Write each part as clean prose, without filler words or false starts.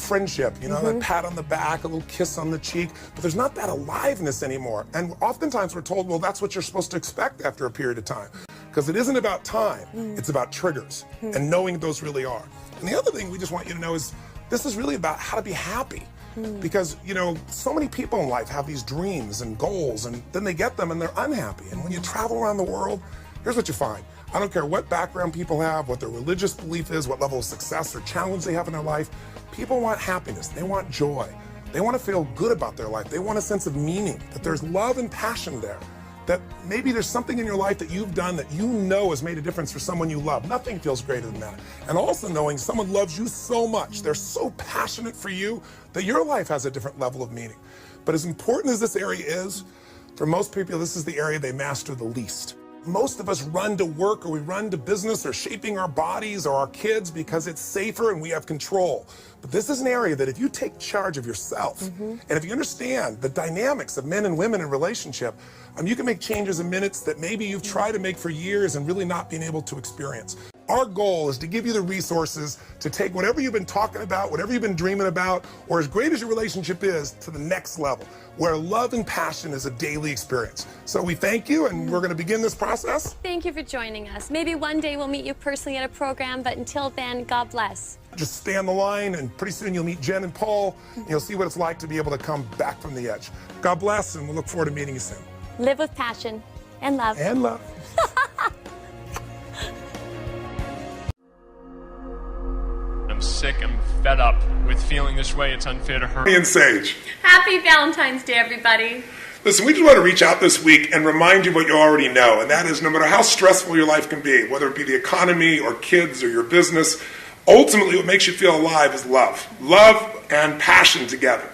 friendship, you know, that pat on the back, a little kiss on the cheek, but there's not that aliveness anymore. And oftentimes we're told, well, that's what you're supposed to expect after a period of time. Because it isn't about time, it's about triggers and knowing those really are. And the other thing we just want you to know is this is really about how to be happy. Because, you know, so many people in life have these dreams and goals, and then they get them and they're unhappy. And when you travel around the world, here's what you find. I don't care what background people have, what their religious belief is, what level of success or challenge they have in their life. People want happiness. They want joy. They want to feel good about their life. They want a sense of meaning, that there's love and passion there. That maybe there's something in your life that you've done that you know has made a difference for someone you love. Nothing feels greater than that. And also knowing someone loves you so much, they're so passionate for you, that your life has a different level of meaning. But as important as this area is, for most people, this is the area they master the least. Most of us run to work, or we run to business, or shaping our bodies or our kids because it's safer and we have control. But this is an area that if you take charge of yourself, and if you understand the dynamics of men and women in relationship, you can make changes in minutes that maybe you've tried to make for years and really not been able to experience. Our goal is to give you the resources to take whatever you've been talking about, whatever you've been dreaming about, or as great as your relationship is, to the next level, where love and passion is a daily experience. So we thank you, and we're going to begin this process. Thank you for joining us. Maybe one day we'll meet you personally at a program, but until then, God bless. Just stay on the line, and pretty soon you'll meet Jen and Paul, and you'll see what it's like to be able to come back from the edge. God bless, and we'll look forward to meeting you soon. Live with passion and love. And love. I'm sick, I'm fed up with feeling this way. It's unfair to her. And Sage. Happy Valentine's Day, everybody. Listen, we just want to reach out this week and remind you what you already know, and that is no matter how stressful your life can be, whether it be the economy or kids or your business, ultimately what makes you feel alive is love. Love and passion together.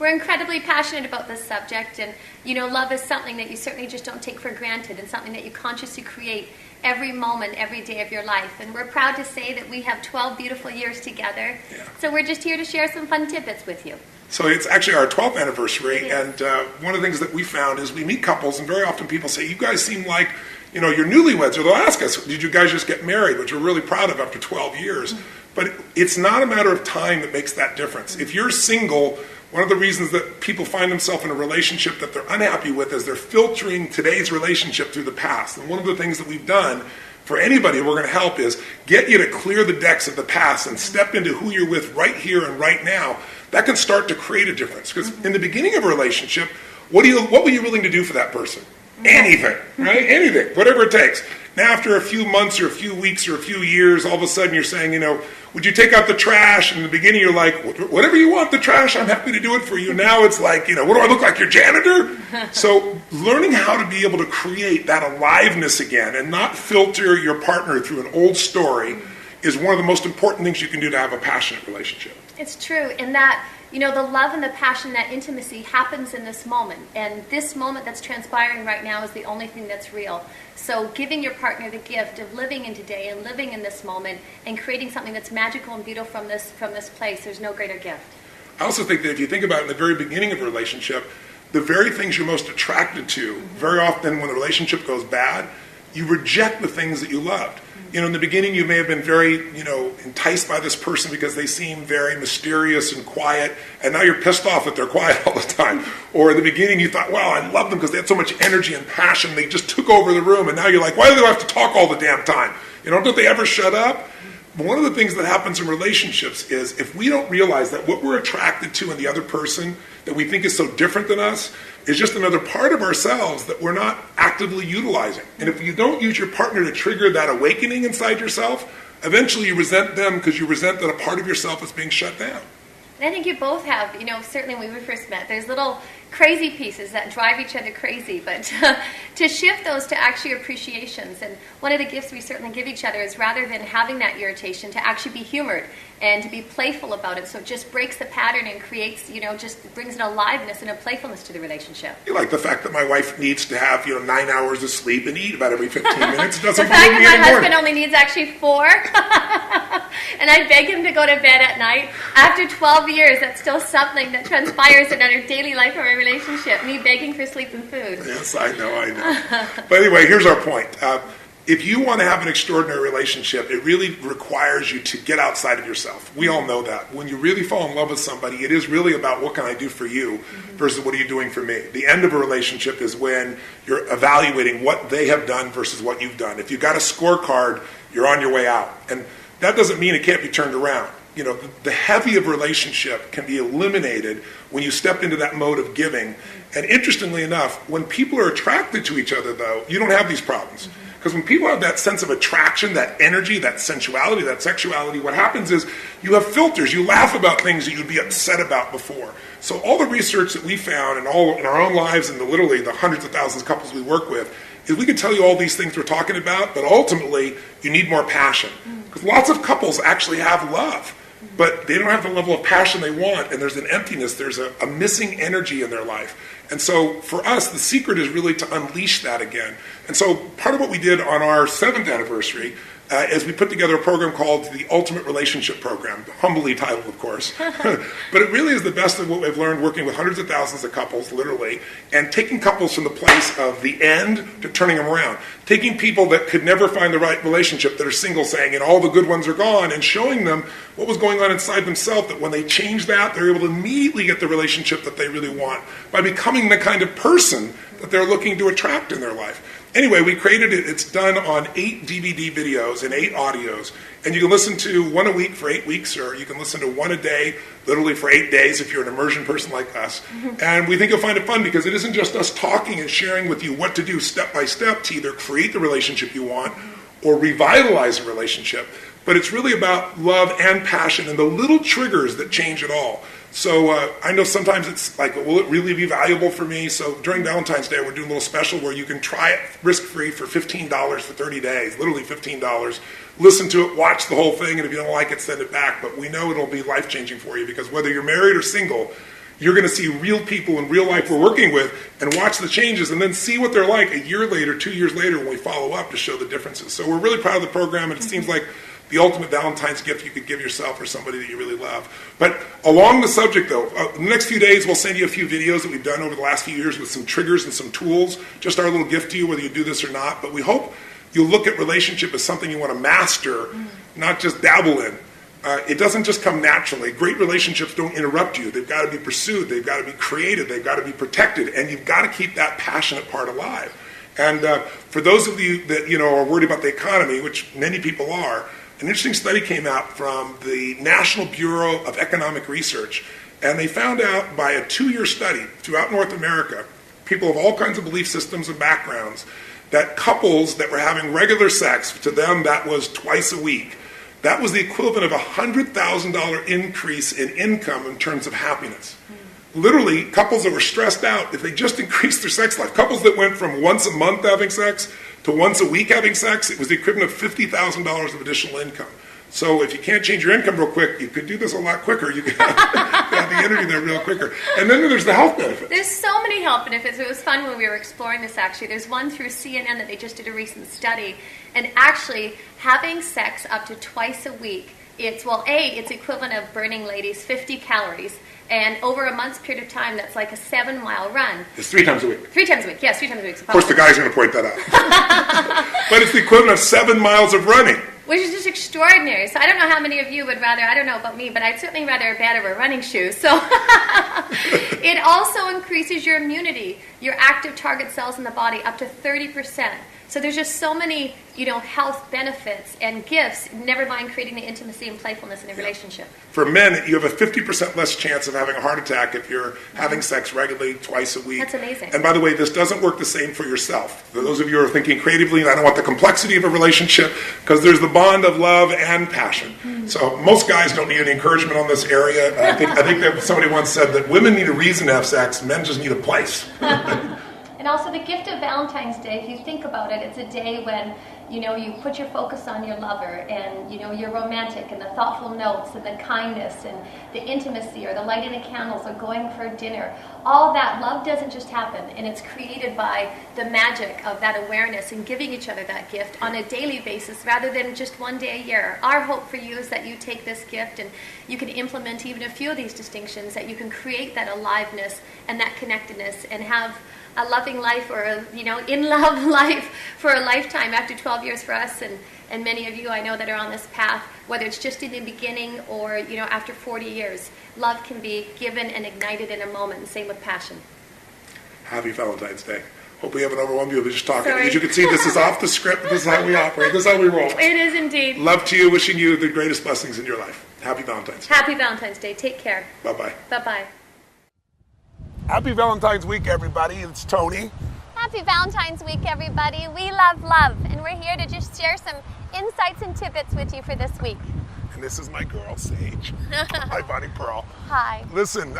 We're incredibly passionate about this subject, and you know, love is something that you certainly just don't take for granted, and something that you consciously create every moment, every day of your life. And we're proud to say that we have 12 beautiful years together. Yeah. So we're just here to share some fun tidbits with you. So it's actually our 12th anniversary, and one of the things that we found is we meet couples, and very often people say, you guys seem like, you know, you're newlyweds, or they'll ask us, did you guys just get married, which we're really proud of after 12 years. But it's not a matter of time that makes that difference. If you're single, one of the reasons that people find themselves in a relationship that they're unhappy with is they're filtering today's relationship through the past. And one of the things that we've done for anybody we're going to help is get you to clear the decks of the past and step into who you're with right here and right now. That can start to create a difference. Because in the beginning of a relationship, what were you willing to do for that person? Anything, right? Anything, whatever it takes. Now after a few months or a few weeks or a few years, all of a sudden you're saying, you know, would you take out the trash? And in the beginning you're like, whatever you want, the trash, I'm happy to do it for you. Now it's like, you know, what do I look like, your janitor? So learning how to be able to create that aliveness again and not filter your partner through an old story is one of the most important things you can do to have a passionate relationship. It's true, and that, you know, the love and the passion, that intimacy happens in this moment. And this moment that's transpiring right now is the only thing that's real. So giving your partner the gift of living in today and living in this moment and creating something that's magical and beautiful from this place, there's no greater gift. I also think that if you think about it in the very beginning of a relationship, the very things you're most attracted to, very often when the relationship goes bad, you reject the things that you loved. You know, in the beginning you may have been very, you know, enticed by this person because they seem very mysterious and quiet, and now you're pissed off that they're quiet all the time. Or in the beginning you thought, wow, I love them because they had so much energy and passion, they just took over the room, and now you're like, why do they have to talk all the damn time? You know, don't they ever shut up? But one of the things that happens in relationships is if we don't realize that what we're attracted to in the other person that we think is so different than us is just another part of ourselves that we're not actively utilizing. And if you don't use your partner to trigger that awakening inside yourself, eventually you resent them because you resent that a part of yourself is being shut down. And I think you both have, you know, certainly when we first met, there's little crazy pieces that drive each other crazy, but to shift those to actually appreciations. And one of the gifts we certainly give each other is rather than having that irritation, to actually be humored and to be playful about it. So it just breaks the pattern and creates, you know, just brings an aliveness and a playfulness to the relationship. You like the fact that my wife needs to have, you know, 9 hours of sleep and eat about every 15 minutes. It doesn't the fact bother me that my anymore. husband only needs actually 4, and I beg him to go to bed at night. After 12 years, that's still something that transpires in our daily life of our relationship, me begging for sleep and food. Yes, I know. But anyway, here's our point. if you want to have an extraordinary relationship, it really requires you to get outside of yourself. We all know that. When you really fall in love with somebody, it is really about what can I do for you versus what are you doing for me. The end of a relationship is when you're evaluating what they have done versus what you've done. If you've got a scorecard, you're on your way out. And that doesn't mean it can't be turned around. You know, the heavy of relationship can be eliminated when you step into that mode of giving. And interestingly enough, when people are attracted to each other, though, you don't have these problems. Because when people have that sense of attraction, that energy, that sensuality, that sexuality, what happens is you have filters. You laugh about things that you'd be upset about before. So all the research that we found and all in our own lives and literally the hundreds of thousands of couples we work with is we can tell you all these things we're talking about, but ultimately you need more passion. Because lots of couples actually have love, but they don't have the level of passion they want, and there's an emptiness, there's a missing energy in their life. And so for us, the secret is really to unleash that again. And so part of what we did on our 7th anniversary is we put together a program called the Ultimate Relationship Program, humbly titled, of course. But it really is the best of what we've learned working with hundreds of thousands of couples, literally, and taking couples from the place of the end to turning them around. Taking people that could never find the right relationship, that are single, saying, and all the good ones are gone, and showing them what was going on inside themselves, that when they change that, they're able to immediately get the relationship that they really want by becoming the kind of person that they're looking to attract in their life. Anyway, we created it. It's done on 8 DVD videos and 8 audios. And you can listen to one a week for 8 weeks, or you can listen to one a day, literally for 8 days if you're an immersion person like us. And we think you'll find it fun because it isn't just us talking and sharing with you what to do step by step to either create the relationship you want or revitalize a relationship, but it's really about love and passion and the little triggers that change it all. So I know sometimes it's like, will it really be valuable for me? So during Valentine's Day, we're doing a little special where you can try it risk-free for $15 for 30 days, literally $15. Listen to it, watch the whole thing, and if you don't like it, send it back. But we know it'll be life-changing for you because whether you're married or single, you're going to see real people in real life we're working with and watch the changes and then see what they're like a year later, 2 years later when we follow up to show the differences. So we're really proud of the program, and it seems like the ultimate Valentine's gift you could give yourself or somebody that you really love. But along the subject, though, in the next few days, we'll send you a few videos that we've done over the last few years with some triggers and some tools, just our little gift to you, whether you do this or not. But we hope you'll look at relationship as something you want to master, not just dabble in. It doesn't just come naturally. Great relationships don't interrupt you. They've got to be pursued. They've got to be created. They've got to be protected. And you've got to keep that passionate part alive. And for those of you that are worried about the economy, which many people are, an interesting study came out from the National Bureau of Economic Research, and they found out by a 2-year study throughout North America, people of all kinds of belief systems and backgrounds, that couples that were having regular sex, to them that was twice a week, that was the equivalent of a $100,000 increase in income in terms of happiness. Literally, couples that were stressed out, if they just increased their sex life, couples that went from once a month having sex to once a week having sex, it was the equivalent of $50,000 of additional income. So if you can't change your income real quick, you could do this a lot quicker. You could have the energy there real quicker. And then there's the health benefits. There's so many health benefits. It was fun when we were exploring this, actually. There's one through CNN that they just did a recent study. And actually, having sex up to twice a week, it's equivalent of burning, ladies, 50 calories. And over a month's period of time, that's like a 7-mile run. It's 3 times a week. 3 times a week, yes, 3 times a week. Of course, the guy's going to point that out. But it's the equivalent of 7 miles of running. Which is just extraordinary. So I don't know how many of you would rather, I don't know about me, but I'd certainly rather a bed over running shoes. So it also increases your immunity, your active target cells in the body up to 30%. So there's just so many, health benefits and gifts, never mind creating the intimacy and playfulness in a relationship. For men, you have a 50% less chance of having a heart attack if you're having sex regularly twice a week. That's amazing. And by the way, this doesn't work the same for yourself. For those of you who are thinking creatively, and I don't want the complexity of a relationship, because there's the bond of love and passion. So most guys don't need any encouragement on this area. I think that somebody once said that women need a reason to have sex, men just need a place. And also the gift of Valentine's Day, if you think about it, it's a day when, you put your focus on your lover and, you're romantic and the thoughtful notes and the kindness and the intimacy or the lighting the candles or going for dinner. All that love doesn't just happen, and it's created by the magic of that awareness and giving each other that gift on a daily basis rather than just one day a year. Our hope for you is that you take this gift and you can implement even a few of these distinctions, that you can create that aliveness and that connectedness and have a loving life, or a, in love life for a lifetime after 12 years for us, and many of you I know that are on this path, whether it's just in the beginning or after 40 years. Love can be given and ignited in a moment, and same with passion. Happy Valentine's Day. Hope we haven't overwhelmed you with just talking. Sorry. As you can see, this is off the script. This is how we operate. This is how we roll. It is indeed. Love to you. Wishing you the greatest blessings in your life. Happy Valentine's Day. Happy Valentine's Day. Take care. Bye-bye. Bye-bye. Happy Valentine's Week, everybody. It's Tony. Happy Valentine's Week, everybody. We love love, and we're here to just share some insights and tidbits with you for this week. And this is my girl, Sage. My bunny Pearl. Hi. Listen,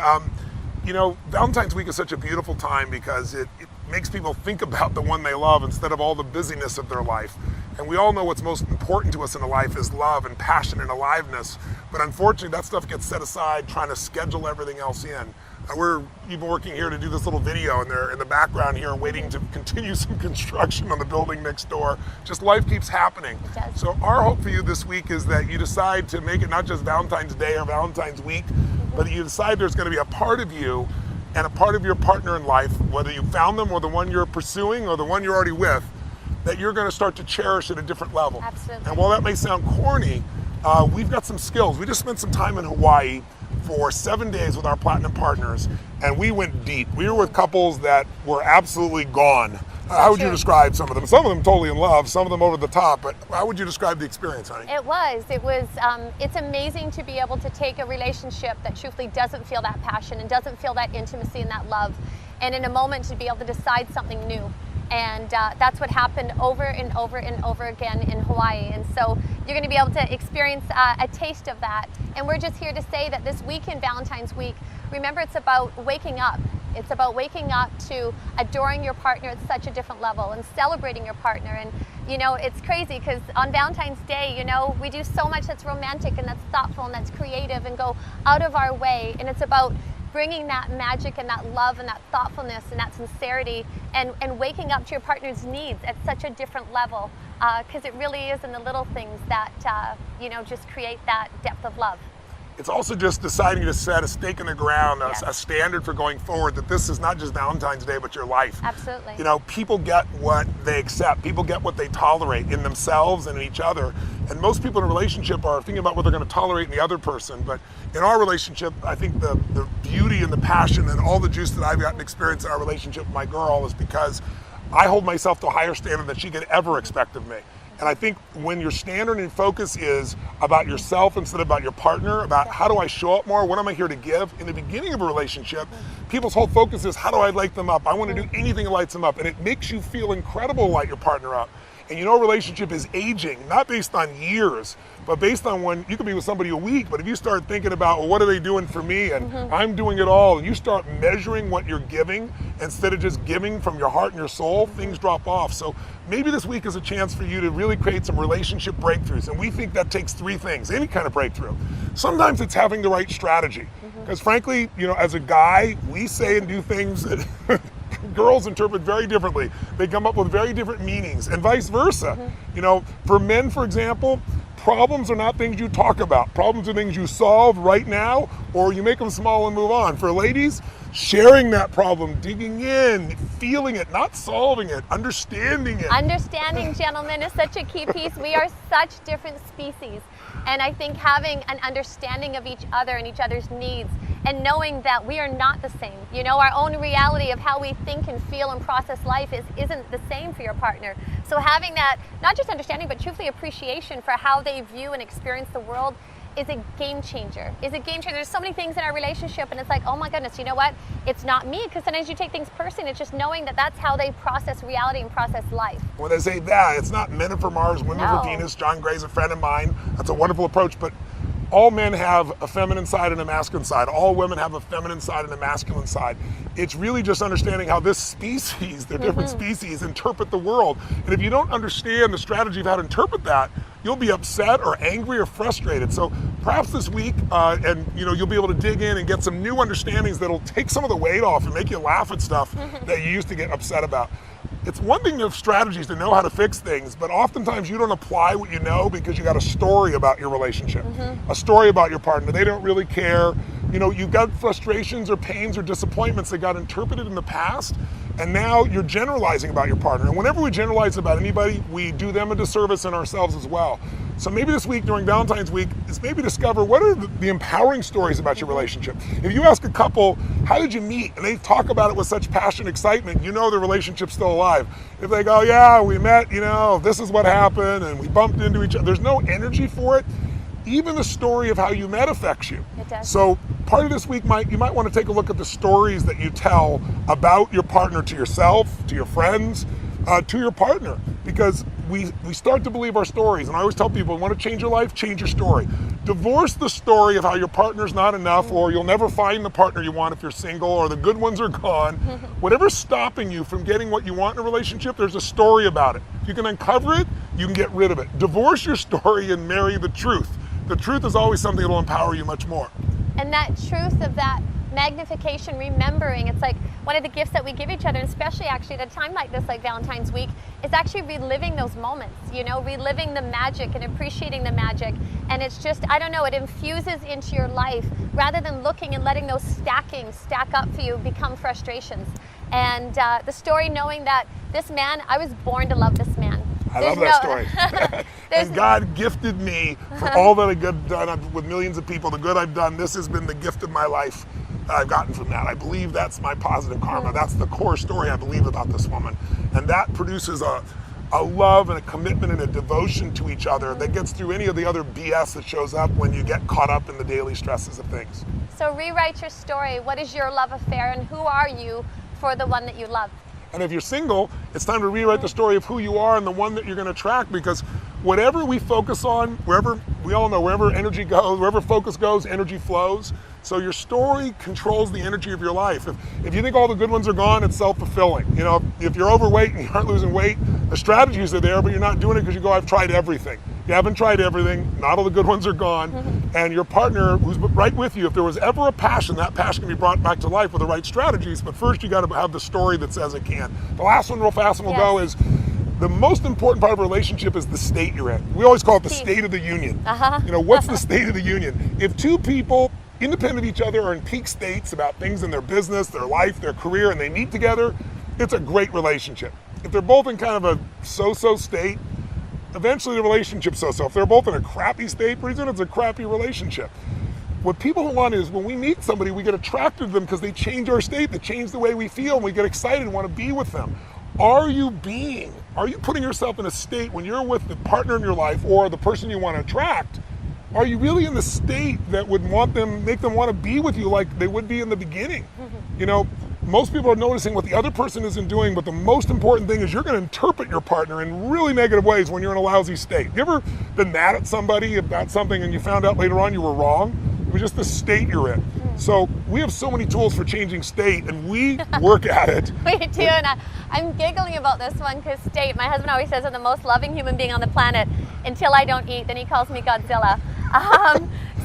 Valentine's Week is such a beautiful time because it makes people think about the one they love instead of all the busyness of their life. And we all know what's most important to us in a life is love and passion and aliveness. But unfortunately, that stuff gets set aside trying to schedule everything else in. We're even working here to do this little video, and they're in the background here waiting to continue some construction on the building next door. Just life keeps happening. It does. So our hope for you this week is that you decide to make it not just Valentine's Day or Valentine's Week, but you decide there's going to be a part of you and a part of your partner in life, whether you found them or the one you're pursuing or the one you're already with, that you're going to start to cherish at a different level. Absolutely. And while that may sound corny, we've got some skills. We just spent some time in Hawaii for 7 days with our platinum partners, and we went deep. We were with couples that were absolutely gone. How would you describe some of them? Some of them totally in love, some of them over the top, but how would you describe the experience, honey? It was, it's amazing to be able to take a relationship that truthfully doesn't feel that passion and doesn't feel that intimacy and that love, and in a moment to be able to decide something new. And that's what happened over and over and over again in Hawaii. And so you're going to be able to experience a taste of that. And we're just here to say that this weekend, Valentine's Week, remember, it's about waking up. It's about waking up to adoring your partner at such a different level and celebrating your partner. And, it's crazy because on Valentine's Day, we do so much that's romantic and that's thoughtful and that's creative and go out of our way. And it's about bringing that magic and that love and that thoughtfulness and that sincerity and waking up to your partner's needs at such a different level, because it really is in the little things that, just create that depth of love. It's also just deciding to set a stake in the ground, Yes. a standard for going forward, that this is not just Valentine's Day, but your life. Absolutely. People get what they accept. People get what they tolerate in themselves and in each other. And most people in a relationship are thinking about what they're going to tolerate in the other person. But in our relationship, I think the beauty and the passion and all the juice that I've gotten to experience in our relationship with my girl is because I hold myself to a higher standard than she could ever expect of me. And I think when your standard and focus is about yourself instead of about your partner, about how do I show up more, what am I here to give? In the beginning of a relationship, people's whole focus is how do I light them up? I want to do anything that lights them up. And it makes you feel incredible to light your partner up. And a relationship is aging, not based on years, but based on when you can be with somebody a week, but if you start thinking about, well, what are they doing for me? And I'm doing it all, and you start measuring what you're giving instead of just giving from your heart and your soul, things drop off. So maybe this week is a chance for you to really create some relationship breakthroughs. And we think that takes three things, any kind of breakthrough. Sometimes it's having the right strategy. Because frankly, as a guy, we say and do things that girls interpret very differently. They come up with very different meanings, and vice versa. For men, for example, problems are not things you talk about. Problems are things you solve right now, or you make them small and move on. For ladies, sharing that problem, digging in, feeling it, not solving it, understanding it. Understanding, gentlemen, is such a key piece. We are such different species. And I think having an understanding of each other and each other's needs and knowing that we are not the same. Our own reality of how we think and feel and process life isn't the same for your partner. So having that, not just understanding, but truthfully appreciation for how they view and experience the world is a game changer. There's so many things in our relationship, and it's like, oh my goodness, you know what? It's not me, because sometimes you take things personally. It's just knowing that that's how they process reality and process life. When they say that, it's not men are for Mars, women are for Venus. John Gray's a friend of mine. That's a wonderful approach, but all men have a feminine side and a masculine side. All women have a feminine side and a masculine side. It's really just understanding how this species, they're different species, interpret the world. And if you don't understand the strategy of how to interpret that, you'll be upset or angry or frustrated. So perhaps this week, you'll be able to dig in and get some new understandings that'll take some of the weight off and make you laugh at stuff that you used to get upset about. It's one thing to have strategies to know how to fix things, but oftentimes you don't apply what you know because you got a story about your relationship, a story about your partner. They don't really care. You've got frustrations or pains or disappointments that got interpreted in the past, And now you're generalizing about your partner. And whenever we generalize about anybody, we do them a disservice and ourselves as well. So maybe this week during Valentine's week is maybe discover what are the empowering stories about your relationship. If you ask a couple, how did you meet? And they talk about it with such passion, excitement, you know the relationship's still alive. If they go, yeah, we met, this is what happened and we bumped into each other, there's no energy for it. Even the story of how you met affects you. It does. So part of this week you might want to take a look at the stories that you tell about your partner to yourself, to your friends, to your partner, because we start to believe our stories. And I always tell people, want to change your life, change your story. Divorce the story of how your partner's not enough, or you'll never find the partner you want if you're single, or the good ones are gone. Whatever's stopping you from getting what you want in a relationship, there's a story about it. If you can uncover it, you can get rid of it. Divorce your story and marry the truth. The truth is always something that will empower you much more. And that truth of that magnification, remembering, it's like one of the gifts that we give each other, and especially actually at a time like this, like Valentine's week, is actually reliving those moments, reliving the magic and appreciating the magic. And it's just, I don't know, it infuses into your life rather than looking and letting those stack up for you become frustrations. And the story knowing that this man, I was born to love this man. I love that story. And God gifted me for all that I've done with millions of people, the good I've done. This has been the gift of my life that I've gotten from that. I believe that's my positive karma. That's the core story I believe about this woman. And that produces a love and a commitment and a devotion to each other that gets through any of the other BS that shows up when you get caught up in the daily stresses of things. So rewrite your story. What is your love affair, and who are you for the one that you love? And if you're single, it's time to rewrite the story of who you are and the one that you're going to attract, because whatever we focus on, wherever energy goes, wherever focus goes, energy flows. So your story controls the energy of your life. If you think all the good ones are gone, it's self-fulfilling. If you're overweight and you aren't losing weight, the strategies are there, but you're not doing it because you go, I've tried everything. You haven't tried everything, not all the good ones are gone, and your partner who's right with you, if there was ever a passion, that passion can be brought back to life with the right strategies, but first you got to have the story that says it can. The last one real fast and we'll go is, the most important part of a relationship is the state you're in. We always call it the state of the union. What's the state of the union? If two people, independent of each other, are in peak states about things in their business, their life, their career, and they meet together, it's a great relationship. If they're both in kind of a so-so state, eventually the relationship's so-so. If they're both in a crappy state, pretty soon it's a crappy relationship. What people want is when we meet somebody, we get attracted to them because they change our state, they change the way we feel, and we get excited and want to be with them. Are you putting yourself in a state when you're with the partner in your life or the person you want to attract? Are you really in the state that would make them want to be with you like they would be in the beginning? Most people are noticing what the other person isn't doing, but the most important thing is you're going to interpret your partner in really negative ways when you're in a lousy state. You ever been mad at somebody about something and you found out later on you were wrong? It was just the state you're in. So we have so many tools for changing state, and we work at it. We do, and I'm giggling about this one because state, my husband always says I'm the most loving human being on the planet until I don't eat, then he calls me Godzilla.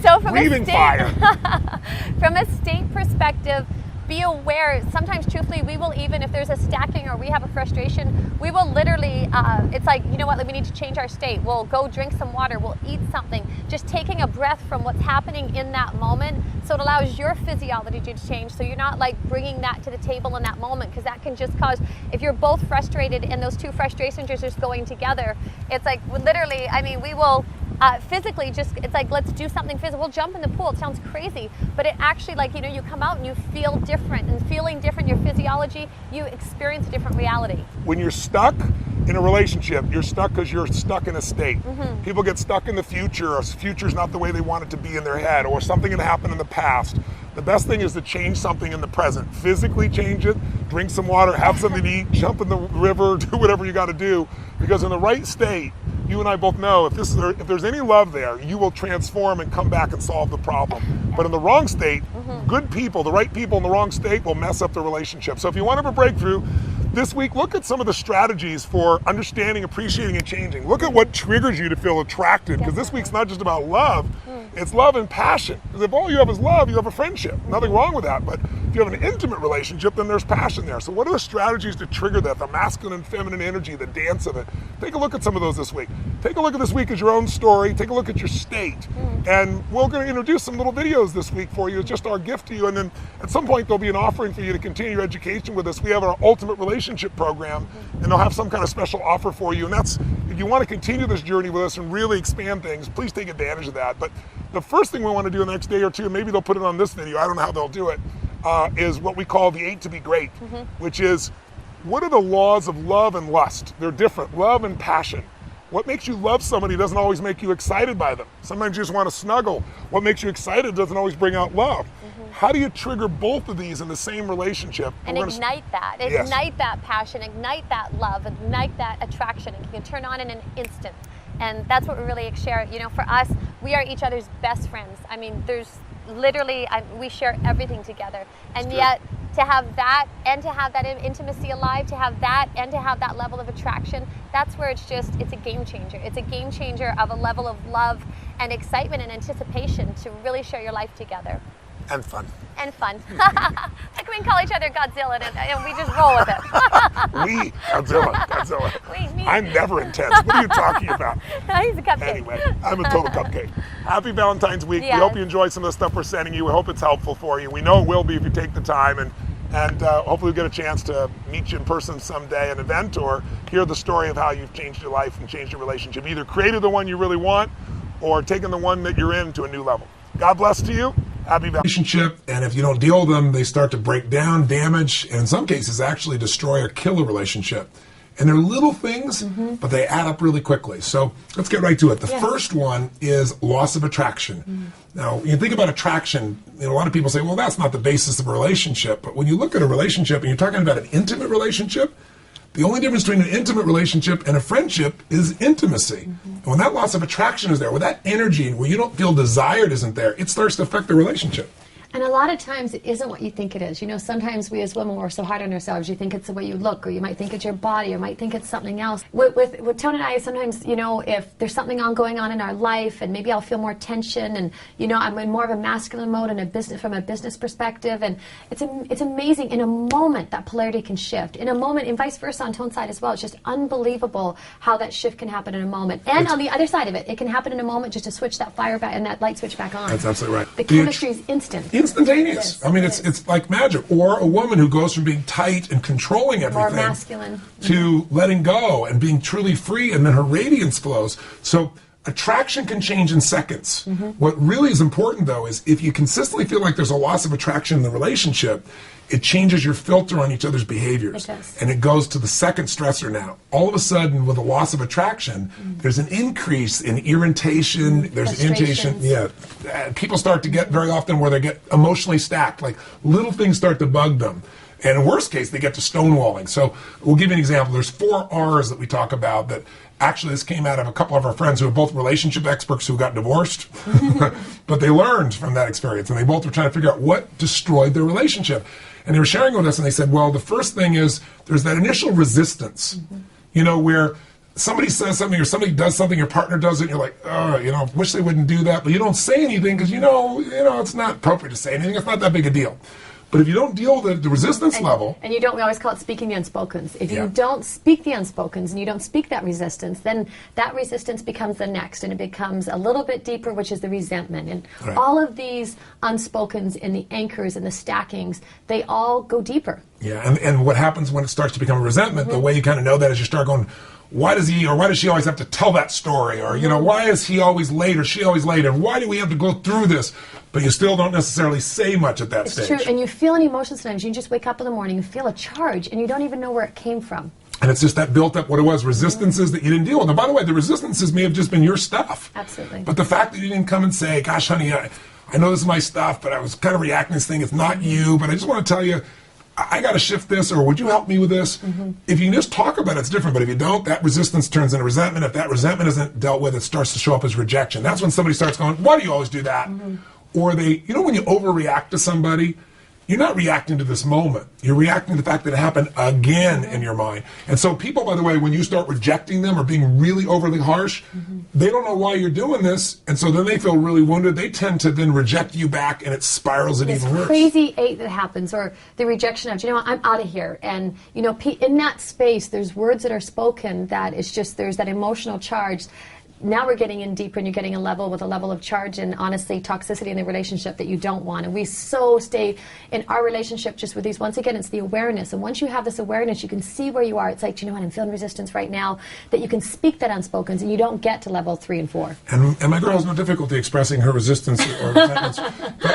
So from from a state perspective, be aware, sometimes truthfully, we will even, if there's a stacking or we have a frustration, we will literally, it's like, you know what, we need to change our state. We'll go drink some water, we'll eat something. Just taking a breath from what's happening in that moment, so it allows your physiology to change, so you're not like bringing that to the table in that moment, because that can just cause, if you're both frustrated and those two frustrations are just going together, it's like literally, we will, physically just, it's like, let's do something physical. We'll jump in the pool. It sounds crazy, but it actually, like, you come out and you feel different, and feeling different, your physiology, you experience a different reality. When you're stuck in a relationship, you're stuck because you're stuck in a state. People get stuck in the future, or the future's not the way they want it to be in their head, or something had happened in the past. The best thing is to change something in the present. Physically change it, drink some water, have something to eat, jump in the river, do whatever you got to do, because in the right state, you and I both know if there's any love there, you will transform and come back and solve the problem. But in the wrong state, good people, the right people in the wrong state will mess up the relationship. So if you want to have a breakthrough, this week, look at some of the strategies for understanding, appreciating, and changing. Look at what triggers you to feel attracted, because this week's not just about love, it's love and passion. Because if all you have is love, you have a friendship. Nothing wrong with that, but if you have an intimate relationship, then there's passion there. So what are the strategies to trigger that, the masculine and feminine energy, the dance of it? Take a look at some of those this week. Take a look at this week as your own story. Take a look at your state. And we're going to introduce some little videos this week for you, just our gift to you. And then at some point, there'll be an offering for you to continue your education with us. We have our Ultimate Relationship Program, and they'll have some kind of special offer for you. And that's, if you want to continue this journey with us and really expand things, please take advantage of that. But the first thing we want to do the next day or two, maybe they'll put it on this video, I don't know how they'll do it, is what we call the 8 to be great, which is, what are the laws of love and lust? They're different, love and passion. What makes you love somebody doesn't always make you excited by them. Sometimes you just want to snuggle. What makes you excited doesn't always bring out love. How do you trigger both of these in the same relationship? And ignite that. Ignite that passion, ignite that love, ignite that attraction. And you can turn on in an instant. And that's what we really share. You know, for us, we are each other's best friends. I mean, there's literally, we share everything together. And yet, to have that and to have that intimacy alive, to have that and to have that level of attraction, that's where it's a game changer. It's a game changer of a level of love and excitement and anticipation to really share your life together. And fun. And fun. Like we can call each other Godzilla and we just roll with it. Godzilla. I'm never intense. What are you talking about? He's a cupcake. Anyway, I'm a total cupcake. Happy Valentine's Week. Yes. We hope you enjoy some of the stuff we're sending you. We hope it's helpful for you. We know it will be if you take the time, and hopefully we'll get a chance to meet you in person someday at an event, or hear the story of how you've changed your life and changed your relationship. Either created the one you really want or taken the one that you're in to a new level. God bless to you. Happy relationship, and if you don't deal with them, they start to break down, damage, and in some cases actually destroy or kill a relationship. And they're little things, but they add up really quickly. So let's get right to it. The first one is loss of attraction. Now, when you think about attraction, a lot of people say, well, that's not the basis of a relationship. But when you look at a relationship and you're talking about an intimate relationship, the only difference between an intimate relationship and a friendship is intimacy. And when that loss of attraction is there, when that energy, where you don't feel desired isn't there, it starts to affect the relationship. And a lot of times it isn't what you think it is. You know, sometimes we as women, we're so hard on ourselves. You think it's the way you look, or you might think it's your body, or might think it's something else. With Tony and I, sometimes, you know, if there's something going on in our life, and maybe I'll feel more tension, and, you know, I'm in more of a masculine mode and from a business perspective, and it's amazing. In a moment, that polarity can shift. In a moment, and vice versa on Tone's side as well. It's just unbelievable how that shift can happen in a moment. And on the other side of it, it can happen in a moment just to switch that fire back and that light switch back on. That's absolutely right. The chemistry is instant. Instantaneous. I mean, it's like magic. Or a woman who goes from being tight and controlling everything, more masculine, to letting go and being truly free, and then her radiance flows. So attraction can change in seconds. What really is important, though, is if you consistently feel like there's a loss of attraction in the relationship, it changes your filter on each other's behaviors. It does. And it goes to the second stressor now. All of a sudden, with a loss of attraction, there's an increase in irritation, there's an irritation. People start to get very often where they get emotionally stacked, like little things start to bug them. And in worst case, they get to stonewalling. So we'll give you an example. There's 4 R's that we talk about that actually this came out of a couple of our friends who are both relationship experts who got divorced. But they learned from that experience, and they both were trying to figure out what destroyed their relationship. And they were sharing with us, and they said, well, the first thing is there's that initial resistance, you know, where somebody says something or somebody does something, your partner does it, and you're like, oh, you know, wish they wouldn't do that. But you don't say anything because, you know, it's not appropriate to say anything. It's not that big a deal. But if you don't deal with the resistance level... And you don't, we always call it speaking the unspokens. If you don't speak the unspokens and you don't speak that resistance, then that resistance becomes the next, and it becomes a little bit deeper, which is the resentment. And all of these unspokens and the anchors and the stackings, they all go deeper. Yeah, and what happens when it starts to become resentment, the way you kind of know that is you start going, why does he or why does she always have to tell that story? Or, you know, why is he always late or she always late? And why do we have to go through this? But you still don't necessarily say much at that stage. It's true, and you feel an emotion sometimes. You just wake up in the morning and feel a charge, and you don't even know where it came from. And it's just that built up, what it was, resistances that you didn't deal with. And by the way, the resistances may have just been your stuff. Absolutely. But the fact that you didn't come and say, gosh, honey, I know this is my stuff, but I was kind of reacting to this thing. It's not you, but I just want to tell you, I got to shift this, or would you help me with this? If you can just talk about it, it's different. But if you don't, that resistance turns into resentment. If that resentment isn't dealt with, it starts to show up as rejection. That's when somebody starts going, why do you always do that? Or they, you know, when you overreact to somebody, you're not reacting to this moment. You're reacting to the fact that it happened again in your mind. And so people, by the way, when you start rejecting them or being really overly harsh, they don't know why you're doing this. And so then they feel really wounded. They tend to then reject you back, and it spirals it even worse. Crazy 8 that happens, or the rejection of, you know what, I'm out of here. And, you know, in that space, there's words that are spoken that it's just, there's that emotional charge. now we're getting in deeper, and you're getting a level of charge and honestly toxicity in the relationship that you don't want. And we so stay in our relationship just with these. Once again, it's the awareness. And once you have this awareness, you can see where you are. It's like, do you know what, I'm feeling resistance right now, that you can speak that unspoken, and you don't get to level 3 and 4. And my girl has no difficulty expressing her resistance or resentments.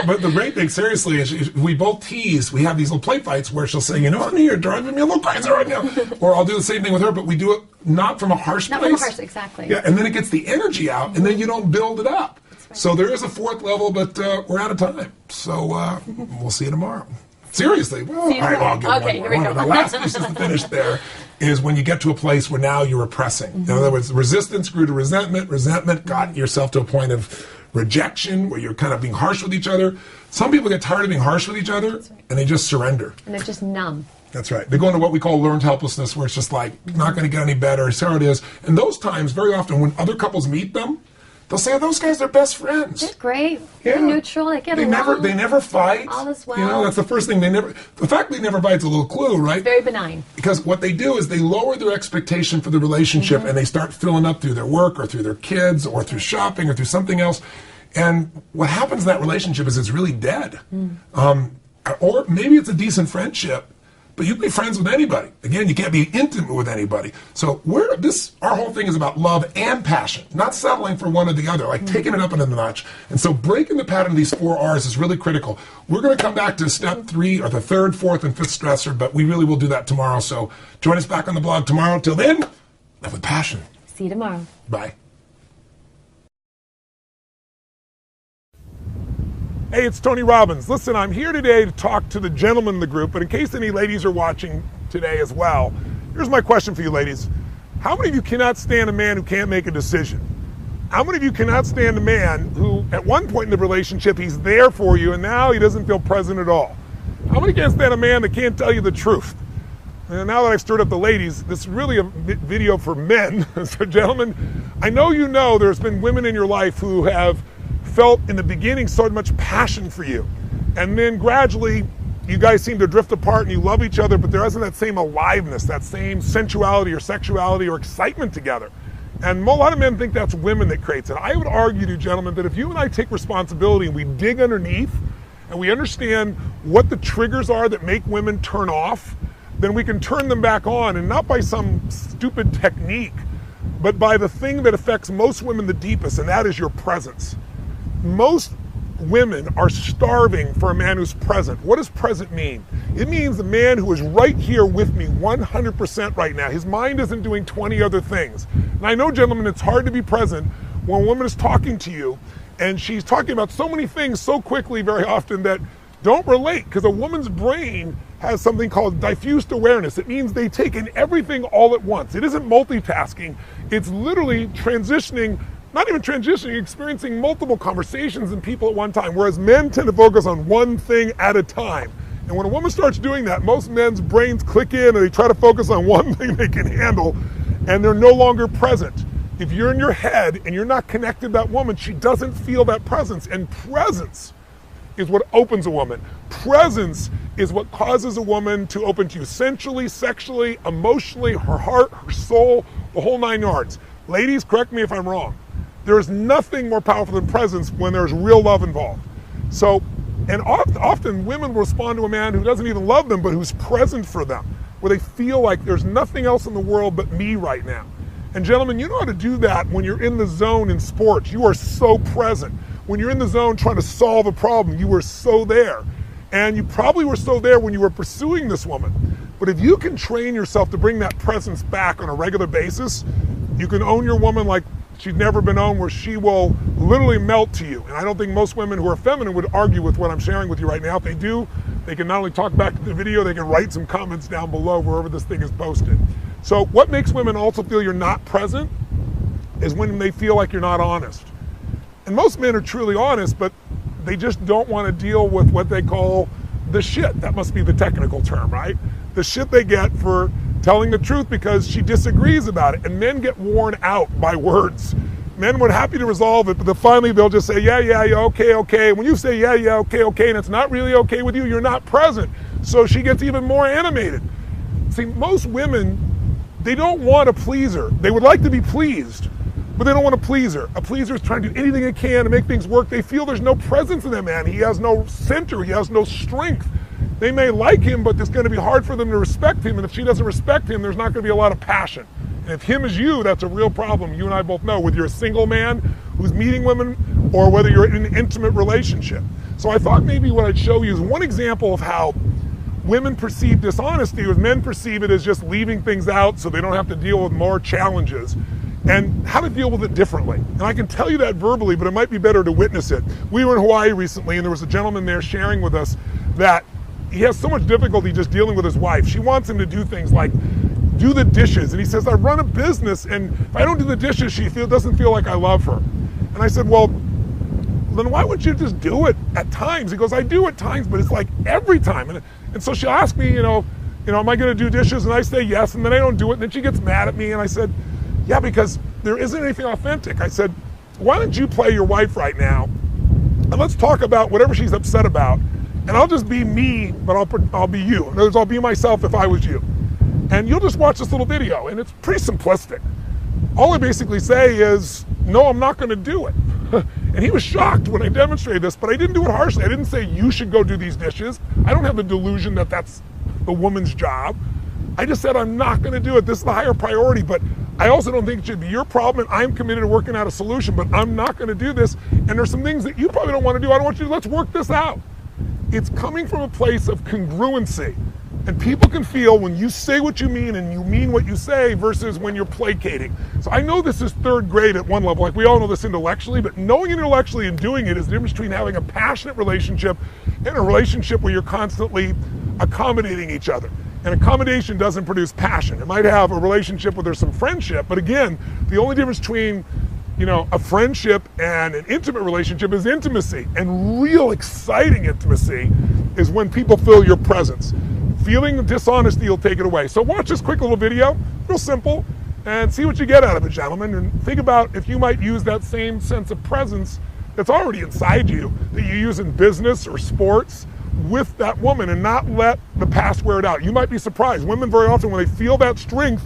But the great thing, seriously, is we both tease. We have these little play fights where she'll say, you know, honey, you're driving me a little crazy right now. Or I'll do the same thing with her, but we do it not from a harsh place. Not from a harsh, exactly. Yeah, and then it gets the energy out, and then you don't build it up. Right. So there is a 4th level, but we're out of time. So we'll see you tomorrow. Seriously. Well, all right, well, I'll give okay, one more. The last piece is to finish there is when you get to a place where now you're repressing. In other words, resistance grew to resentment. Resentment got yourself to a point of rejection where you're kind of being harsh with each other. Some people get tired of being harsh with each other, and they just surrender. And they're just numb. That's right. They go into what we call learned helplessness, where it's just like, not going to get any better, it's how it is. And those times, very often, when other couples meet them, they'll say, those guys are best friends. They're great. Yeah. They're neutral. They get along. They never fight. All is well. You know, that's the first thing. The fact they never fight is a little clue, right? Very benign. Because what they do is they lower their expectation for the relationship, and they start filling up through their work or through their kids or through shopping or through something else. And what happens in that relationship is it's really dead. Or maybe it's a decent friendship, but you can be friends with anybody. Again, you can't be intimate with anybody. So our whole thing is about love and passion, not settling for one or the other, like taking it up another notch. And so breaking the pattern of these 4 R's is really critical. We're going to come back to step 3, or the 3rd, 4th, and 5th stressor, but we really will do that tomorrow. So join us back on the blog tomorrow. Till then, live with passion. See you tomorrow. Bye. Hey, it's Tony Robbins. Listen, I'm here today to talk to the gentlemen in the group, but in case any ladies are watching today as well, here's my question for you ladies. How many of you cannot stand a man who can't make a decision? How many of you cannot stand a man who, at one point in the relationship, he's there for you, and now he doesn't feel present at all? How many can't stand a man that can't tell you the truth? And now that I've stirred up the ladies, this is really a video for men. So gentlemen, I know you know there's been women in your life who have felt in the beginning so much passion for you, and then gradually you guys seem to drift apart and you love each other, but there isn't that same aliveness, that same sensuality or sexuality or excitement together. And a lot of men think that's women that creates it. I would argue to you gentlemen that if you and I take responsibility and we dig underneath and we understand what the triggers are that make women turn off, then we can turn them back on, and not by some stupid technique, but by the thing that affects most women the deepest, and that is your presence. Most women are starving for a man who's present. What does present mean? It means the man who is right here with me 100% right now. His mind isn't doing 20 other things. And I know, gentlemen, it's hard to be present when a woman is talking to you and she's talking about so many things so quickly very often that don't relate, because a woman's brain has something called diffused awareness. It means they take in everything all at once. It isn't multitasking. It's literally transitioning. Not even transitioning, experiencing multiple conversations and people at one time, whereas men tend to focus on one thing at a time. And when a woman starts doing that, most men's brains click in and they try to focus on one thing they can handle, and they're no longer present. If you're in your head and you're not connected to that woman, she doesn't feel that presence. And presence is what opens a woman. Presence is what causes a woman to open to you sensually, sexually, emotionally, her heart, her soul, the whole 9 yards. Ladies, correct me if I'm wrong. There is nothing more powerful than presence when there's real love involved. So, and often women will respond to a man who doesn't even love them, but who's present for them, where they feel like there's nothing else in the world but me right now. And gentlemen, you know how to do that when you're in the zone in sports. You are so present. When you're in the zone trying to solve a problem, you were so there. And you probably were so there when you were pursuing this woman. But if you can train yourself to bring that presence back on a regular basis, you can own your woman like she's never been owned, where she will literally melt to you. And I don't think most women who are feminine would argue with what I'm sharing with you right now. If they do, they can not only talk back to the video, they can write some comments down below wherever this thing is posted. So what makes women also feel you're not present is when they feel like you're not honest. And most men are truly honest, but they just don't want to deal with what they call the shit. That must be the technical term, right? The shit they get for telling the truth because she disagrees about it. And men get worn out by words. Men were happy to resolve it, but then finally they'll just say, yeah, okay. When you say, yeah, okay, and it's not really okay with you, you're not present. So she gets even more animated. See, most women, they don't want a pleaser. They would like to be pleased, but they don't want to please her. A pleaser is trying to do anything they can to make things work. They feel there's no presence in that man. He has no center. He has no strength. They may like him, but it's going to be hard for them to respect him. And if she doesn't respect him, there's not going to be a lot of passion. And if him is you, that's a real problem. You and I both know, whether you're a single man who's meeting women or whether you're in an intimate relationship. So I thought maybe what I'd show you is one example of how women perceive dishonesty, as men perceive it as just leaving things out so they don't have to deal with more challenges, and how to deal with it differently. And I can tell you that verbally, but it might be better to witness it. We were in Hawaii recently, and there was a gentleman there sharing with us that he has so much difficulty just dealing with his wife. She wants him to do things like do the dishes, and he says, I run a business, and if I don't do the dishes, she doesn't feel like I love her. And I said, well, then why would you just do it at times? He goes, I do at times, but it's like every time. And so she'll ask me, am I going to do dishes? And I say yes, and then I don't do it, and then she gets mad at me, and I said, yeah, because there isn't anything authentic. I said, why don't you play your wife right now, and let's talk about whatever she's upset about, and I'll just be me, but I'll be you. In other words, I'll be myself if I was you. And you'll just watch this little video, and it's pretty simplistic. All I basically say is, no, I'm not going to do it. And he was shocked when I demonstrated this, but I didn't do it harshly. I didn't say you should go do these dishes. I don't have the delusion that that's the woman's job. I just said I'm not going to do it. This is the higher priority, but I also don't think it should be your problem, and I'm committed to working out a solution, but I'm not going to do this. And there's some things that you probably don't want to do. I don't want you to, let's work this out. It's coming from a place of congruency. And people can feel when you say what you mean and you mean what you say versus when you're placating. So I know this is third grade at one level, like we all know this intellectually, but knowing it intellectually and doing it is the difference between having a passionate relationship and a relationship where you're constantly accommodating each other. And accommodation doesn't produce passion. It might have a relationship where there's some friendship, but again, the only difference between a friendship and an intimate relationship is intimacy. And real exciting intimacy is when people feel your presence. Feeling the dishonesty will take it away. So watch this quick little video, real simple, and see what you get out of it, gentlemen. And think about if you might use that same sense of presence that's already inside you, that you use in business or sports with that woman, and not let the past wear it out. You might be surprised. Women very often, when they feel that strength,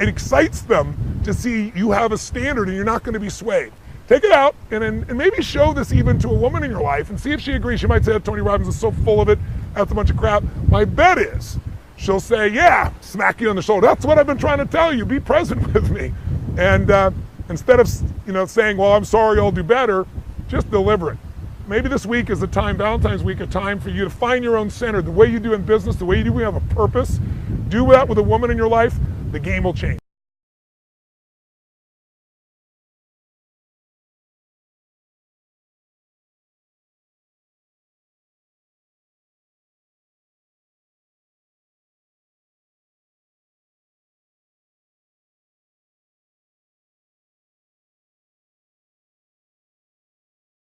it excites them to see you have a standard and you're not going to be swayed. Take it out and maybe show this even to a woman in your life and see if she agrees. She might say, Tony Robbins is so full of it, that's a bunch of crap. My bet is she'll say, yeah, smack you on the shoulder. That's what I've been trying to tell you. Be present with me. And instead of saying, well, I'm sorry, I'll do better, just deliver it. Maybe this week is a time, Valentine's week, a time for you to find your own center. The way you do in business, the way you do, we have a purpose. Do that with a woman in your life, the game will change.